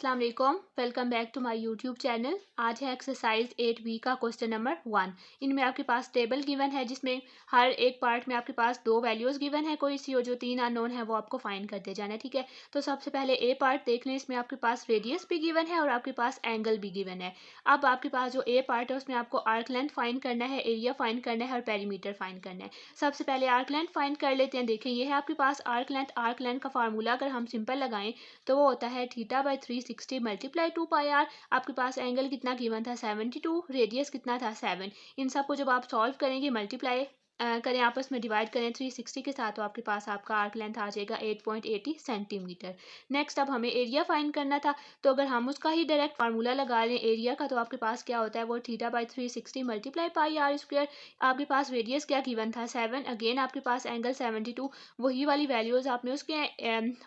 अस्सलाम वालेकुम, welcome back to my YouTube channel. आज है एक्सरसाइज 8B का क्वेश्चन नंबर 1। इनमें आपके पास टेबल गिवन है जिसमें हर एक पार्ट में आपके पास दो वैल्यूज़ गिवन है कोई सी, और जो तीन अननोन है वो आपको फाइंड करते जाना है। ठीक है, तो सबसे पहले ए पार्ट देख लें। इसमें आपके पास रेडियस भी गिवन है और आपके पास एंगल भी गिवन है। अब आपके पास जो ए पार्ट है उसमें आपको आर्क लेंथ फाइंड करना है, एरिया फाइंड करना है और पेरीमीटर फाइंड करना है। सबसे पहले आर्क लेंथ फाइंड कर लेते हैं। देखें, ये है आपके पास आर्क लेंथ। आर्क लेंथ का फार्मूला अगर हम सिंपल लगाएं तो वो होता है θ/360 मल्टीप्लाई 2πr। आपके पास एंगल कितना गिवन था 72, रेडियस कितना था 7। इन सबको जब आप सॉल्व करेंगे, मल्टीप्लाई करें, आपस में डिवाइड करें 360 के साथ, तो आपके पास आपका आर्क लेंथ आ जाएगा 8.80 सेंटीमीटर। नेक्स्ट अब हमें एरिया फाइंड करना था, तो अगर हम उसका ही डायरेक्ट फार्मूला लगा लें एरिया का, तो आपके पास क्या होता है वो θ/360 मल्टीप्लाई πr²। आपके पास रेडियस क्या गिवन था 7, अगेन आपके पास एंगल 72, वही वाली वैल्यूज़ आपने उसके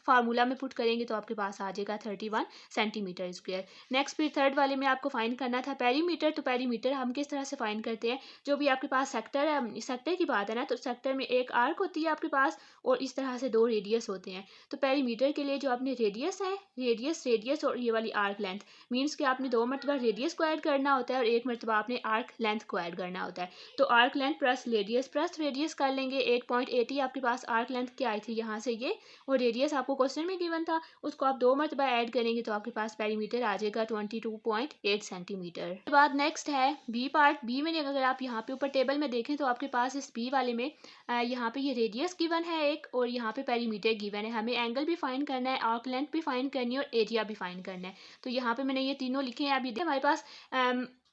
फार्मूला में पुट करेंगे तो आपके पास आ जाएगा 31 सेंटीमीटर स्क्वायर। नेक्स्ट फिर थर्ड वाले में आपको फाइंड करना था पेरीमीटर। तो पेरीमीटर हम किस तरह से फाइंड करते हैं, जो भी आपके पास सेक्टर है, सेक्टर की बात है ना, तो सेक्टर में एक आर्क होती है आपके पास और इस तरह से दो रेडियस होते हैं। तो पेरीमीटर के लिए जो आपने रेडियस है, रेडियस और ये वाली आर्क लेंथ, मीन्स कि आपने दो मरतबा रेडियस को ऐड करना होता है और एक मरतबा आपने आर्क लेंथ को ऐड करना होता है। तो आर्क लेंथ प्लस रेडियस कर लेंगे। 8.80 आपके पास आर्क लेंथ क्या आई थी यहाँ से ये, और रेडियस आपको क्वेश्चन में गिवन था, उसको आप दो मरतबा ऐड करेंगे तो आपके पास पेरीमीटर आ जाएगा 22.8 सेंटीमीटर। उसके बाद नेक्स्ट है बी पार्ट। बी में अगर आप यहाँ पे ऊपर टेबल में देखें तो आपके पास इस बी वाले में यहाँ पे ये रेडियस गिवन है एक, और यहाँ पे पेरीमीटर गिवन है। हमें एंगल भी फाइंड करना है, आर्क लेंथ भी फाइंड करनी है और एरिया भी फाइंड करना है। तो यहाँ पे मैंने ये तीनों लिखे हैं। अभी हमारे पास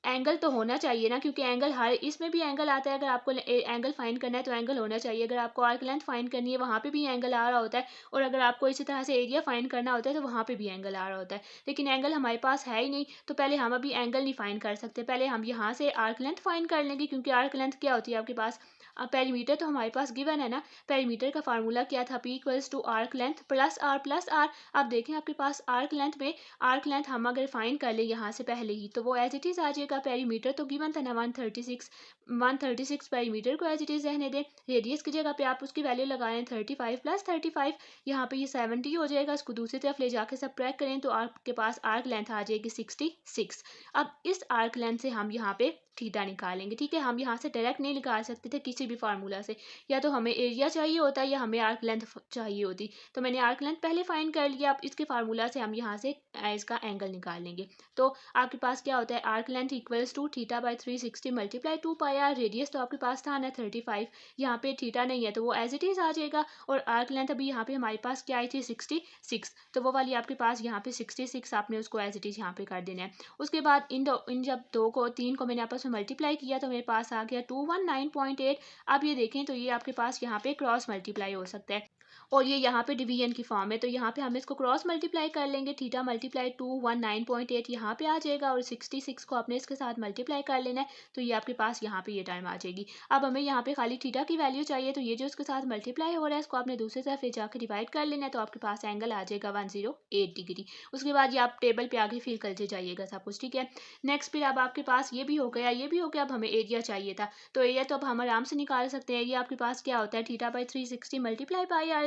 एंगल तो होना चाहिए ना, क्योंकि एंगल हर इसमें भी एंगल आता है। अगर आपको एंगल फाइंड करना है तो एंगल होना चाहिए। अगर आपको आर्क लेंथ फाइंड करनी है वहाँ पे भी एंगल आ रहा होता है, और अगर आपको इसी तरह से एरिया फाइंड करना होता है तो वहाँ पे भी एंगल आ रहा होता है। लेकिन एंगल हमारे पास है ही नहीं, तो पहले हम अभी एंगल नहीं फाइंड कर सकते। पहले हम यहाँ से आर्क लेंथ फाइंड कर लेंगे, क्योंकि आर्क लेंथ क्या होती है आपके पास, पेरीमीटर तो हमारे पास गिवन है ना। पेरीमीटर का फार्मूला क्या था, P = arc length plus R. अब देखें आपके पास आर्क लेंथ में, आर्क लेंथ हम अगर फाइंड कर ले यहाँ से पहले ही, तो वो एज इट इज़ आ जाएगा। पेरीमीटर तो गिवन था ना 136 पेरीमीटर को एज इट इज़ रहने दें। रेडियस की जगह पे आप उसकी वैल्यू लगाएं 35 + 35, यहाँ पे ये 70 हो जाएगा। इसको दूसरी तरफ ले जाके सबट्रैक्ट करें तो आपके पास आर्क लेंथ आ जाएगी 66। अब इस आर्क लेंथ से हम यहाँ पे थीटा निकालेंगे। ठीक है, हम यहाँ से डायरेक्ट नहीं निकाल सकते थे किसी भी फार्मूला से, या तो हमें एरिया चाहिए होता या हमें आर्क लेंथ चाहिए होती। तो मैंने आर्क लेंथ पहले फाइंड कर लिया। अब इसके फार्मूला से हम यहाँ से इसका एंगल निकाल लेंगे। तो आपके पास क्या होता है, arc length = θ/360 multiply 2πr। Radius तो आपके पास था ना 35, यहाँ पे थीटा नहीं है तो वो एज इट इज़ आ जाएगा। और आर्क लेंथ अभी यहाँ पे हमारे पास क्या आई थी 66, तो वो वाली आपके पास यहाँ पे 66 आपने उसको एज इट इज़ यहाँ पे कर देना है। उसके बाद इन जब तीन को मैंने आपस में मल्टीप्लाई किया तो मेरे पास आ गया 219.8। अब ये देखें तो ये आपके पास यहाँ पे क्रॉस मल्टीप्लाई हो सकता है, और ये यहाँ पे डिवीजन की फॉर्म है, तो यहाँ पे हम इसको क्रॉस मल्टीप्लाई कर लेंगे। थीटा मल्टीप्लाई 219.8 यहाँ पे आ जाएगा, और 66 को आपने इसके साथ मल्टीप्लाई कर लेना है, तो ये आपके पास यहाँ पे ये टर्म आ जाएगी। अब हमें यहाँ पे खाली थीटा की वैल्यू चाहिए, तो ये जो इसके साथ मल्टीप्लाई हो रहा है इसको आपने दूसरी तरफ ले जाकर डिवाइड कर लेना है, तो आपके पास एंगल आ जाएगा 108 डिग्री। उसके बाद ये आप टेबल पे आगे फिल करते जाइएगा सब कुछ। ठीक है, नेक्स्ट फिर अब आपके पास ये भी हो गया, ये भी हो गया। अब हमें एरिया चाहिए था, तो एरिया तो अब हम आराम से निकाल सकते हैं। एरिया आपके पास क्या होता है, θ/360 मल्टीप्लाई πr²।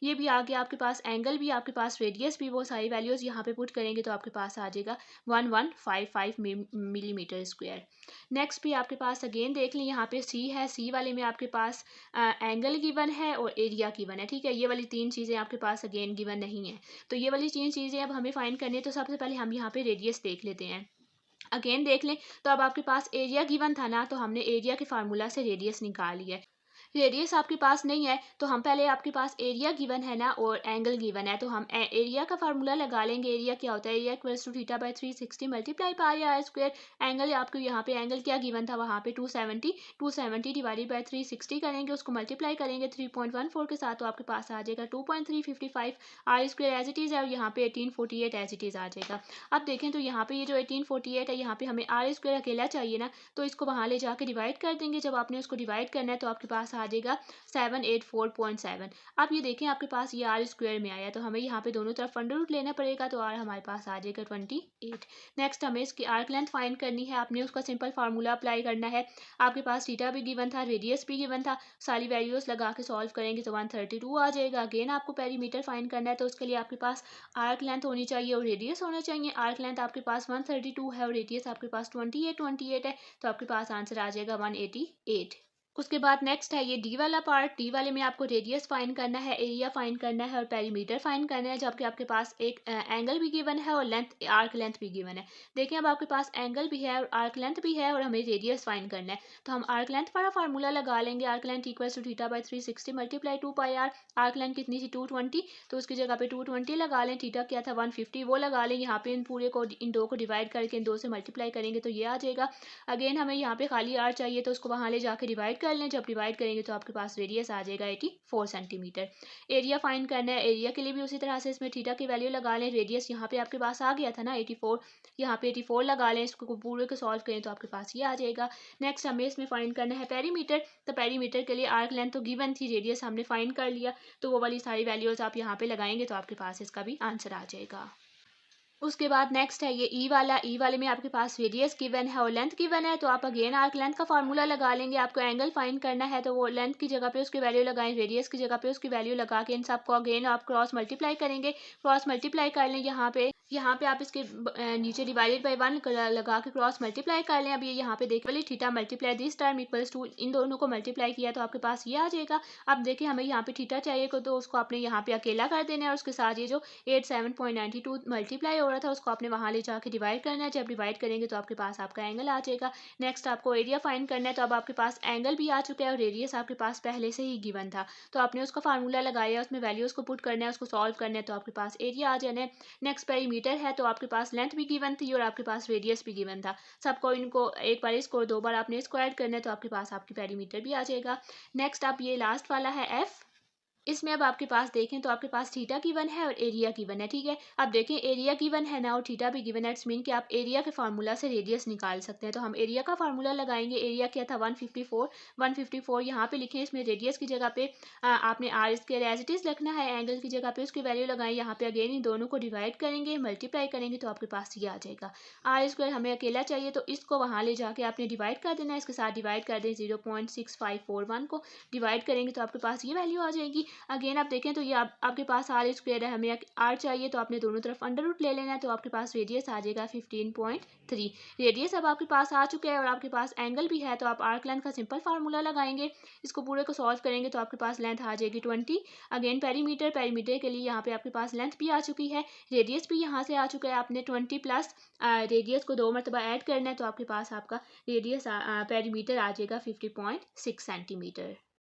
ये भी आ गया आपके पास, एंगल भी आपके पास, रेडियस भी, वो सारी वैल्यूज़ यहाँ पे पुट करेंगे तो आपके पास आ जाएगा 1155 मिलीमीटर स्क्वायर। नेक्स्ट भी आपके पास अगेन देख लें, यहाँ पे सी है। सी वाले में आपके पास एंगल गिवन है और एरिया गिवन है। ठीक है, ये वाली तीन चीज़ें आपके पास अगेन गिवन नहीं है, तो ये वाली तीन चीज़ें अब हमें फाइंड करनी है। तो सबसे पहले हम यहाँ पे रेडियस देख लेते हैं। अगेन देख लें, तो अब आपके पास एरिया गिवन था ना, तो हमने एरिया के फार्मूला से रेडियस निकाल लिया है। रेडियस आपके पास नहीं है, तो हम पहले, आपके पास एरिया गिवन है ना और एंगल गिवन है, तो हम एरिया का फार्मूला लगा लेंगे। एरिया क्या होता है, एरिया = θ/360 मल्टीप्लाई πr²। एंगल आपको यहाँ पे एंगल क्या गिवन था, वहाँ पे 270 डिवाइडेड बाई 360 करेंगे, उसको मल्टीप्लाई करेंगे 3.14 के साथ, तो आपके पास आ जाएगा 2.355 r² एज इट इज़ है, और यहाँ पे 1848 एज इट इज़ आ जाएगा। अब देखें तो यहाँ पे ये जो 1848 है, यहाँ पे हमें r² अकेला चाहिए ना, तो इसको वहाँ ले जाके डिवाइड कर देंगे। जब आपने उसको डिवाइड करना है तो आपके पास आ जाएगा 784.7। अब ये देखें आपके पास ये आर स्क्वायर में आया, तो हमें यहाँ पे दोनों तरफ अंडर रूट लेना पड़ेगा, तो आर हमारे पास आ जाएगा 28। नेक्स्ट हमें इसकी आर्क लेंथ फाइंड करनी है। आपने उसका सिंपल फार्मूला अप्लाई करना है। आपके पास थीटा भी गिवन था, रेडियस भी गिवन था, सारी वैल्यूज लगा के सॉल्व करेंगे तो 132 आ जाएगा। अगेन आपको पेरीमीटर फाइंड करना है, तो उसके लिए आपके पास आर्क लेंथ होनी चाहिए और रेडियस होना चाहिए। आर्क लेंथ आपके पास 132 है और रेडियस आपके पास 28 है, तो आपके पास आंसर आ जाएगा 188। उसके बाद नेक्स्ट है ये डी वाला पार्ट। डी वाले में आपको रेडियस फाइंड करना है, एरिया फाइंड करना है और पेरीमीटर फाइंड करना है, जबकि आपके पास एक एंगल भी गिवन है और लेंथ आर्क लेंथ भी गिवन है। देखिए अब आपके पास एंगल भी है और आर्क लेंथ भी है और हमें रेडियस फाइंड करना है, तो हम आर्क लेंथ वाला फार्मूला लगा लेंगे। Arc length equal to theta by 360 multiply 2 pi R. Arc length कितनी थी 220, तो उसकी जगह पे 220 लगा लें। थीटा क्या था 150, वो लगा लें। यहाँ पे इन पूरे को इन दो को डिवाइड करके इन दो से मल्टीप्लाई करेंगे तो ये आ जाएगा। अगेन हमें यहाँ पे खाली आर चाहिए, तो उसको वहाँ ले जाके डिवाइड कर लें। जब डिवाइड करेंगे तो आपके पास रेडियस आ जाएगा 84 सेंटीमीटर। एरिया फाइंड करना है, एरिया के लिए भी उसी तरह से इसमें थीटा की वैल्यू लगा लें। रेडियस यहाँ पे आपके पास आ गया था ना 84, यहाँ पे 84 लगा लें। इसको पूरे को सॉल्व करें तो आपके पास ये आ जाएगा। नेक्स्ट हमें इसमें फाइंड करना है पेरीमीटर। तो पेरीमीटर के लिए आर्क लेंथ तो गिवन थी, रेडियस हमने फाइंड कर लिया, तो वो वाली सारी वैल्यूज आप यहाँ पे लगाएंगे तो आपके पास इसका भी आंसर आ जाएगा। उसके बाद नेक्स्ट है ये ई वाला। ई वाले में आपके पास रेडियस गिवन है और लेंथ गिवन है, तो आप अगेन आर्क लेंथ का फार्मूला लगा लेंगे। आपको एंगल फाइंड करना है, तो वो लेंथ की जगह पे उसकी वैल्यू लगाएं, रेडियस की जगह पे उसकी वैल्यू लगा के इन सबको अगेन आप क्रॉस मल्टीप्लाई करेंगे। क्रॉस मल्टीप्लाई कर लें, यहाँ पे आप इसके नीचे डिवाइडेड बाई 1 लगा के क्रॉस मल्टीप्लाई कर लें। अब ये यहाँ पे देख वाली theta multiply this term equals to, इन दोनों को मल्टीप्लाई किया तो आपके पास ये आ जाएगा। अब देखिए हमें यहाँ पे थीटा चाहिए को, तो उसको आपने यहाँ पे अकेला कर देना है और उसके साथ ये जो 87.92 मल्टीप्लाई हो रहा था उसको आपने वहाँ ले जाके डिवाइड करना है। जब डिवाइड करेंगे तो आपके पास आपका एंगल आ जाएगा। नेक्स्ट आपको एरिया फाइंड करना है, तो अब आपके पास एंगल भी आ चुका है और रेडियस आपके पास पहले से ही गिवन था, तो आपने उसका फार्मूला लगाया, उसमें वैल्यूज को पुट करना है, उसको सॉल्व करना है, तो आपके पास एरिया आ जाना है। नेक्स्ट पेरीमीटर है, तो आपके पास लेंथ भी गिवन थी और आपके पास रेडियस भी गिवन था। सबको इनको एक बार इसको दो बार आपने स्क्वायर करना है, तो आपके पास आपकी पेरीमीटर भी आ जाएगा। नेक्स्ट आप ये लास्ट वाला है एफ। इसमें अब आपके पास देखें तो आपके पास थीटा गिवन है और एरिया गिवन है, ठीक है। अब देखें एरिया गिवन है ना और थीटा भी गिवन है, इट्स मीन कि आप एरिया के फार्मूला से रेडियस निकाल सकते हैं। तो हम एरिया का फार्मूला लगाएंगे। एरिया क्या था 154 यहाँ पे लिखें। इसमें रेडियस की जगह पे आपने R square as it is लिखना है, एंगल की जगह पे उसकी वैल्यू लगाएं। यहाँ पे अगेन इन दोनों को डिवाइड करेंगे, मल्टीप्लाई करेंगे, तो आपके पास ये आ जाएगा। आर स्क्वायर हमें अकेला चाहिए, तो इसको वहाँ ले जाके आपने डिवाइड कर देना है। इसके साथ डिवाइड कर दें 0.6541 को डिवाइड करेंगे तो आपके पास ये वैल्यू आ जाएगी। अगेन आप देखें तो ये आपके पास आर स्क्वायर है, हमें आर चाहिए, तो आपने दोनों तरफ अंडर रूट ले लेना है, तो आपके पास रेडियस आ जाएगा 15.3। रेडियस अब आपके पास आ चुका है और आपके पास एंगल भी है, तो आप आर्क लेंथ का सिंपल फार्मूला लगाएंगे। इसको पूरे को सॉल्व करेंगे तो आपके पास लेंथ आ जाएगी 20। अगेन पेरीमीटर के लिए यहाँ पे आपके पास लेंथ भी आ चुकी है, रेडियस भी यहाँ से आ चुका है। आपने 20 प्लस रेडियस को 2 मरतबा ऐड करना है, तो आपके पास आपका रेडियस पेरीमीटर आ जाएगा 50.6 सेंटीमीटर।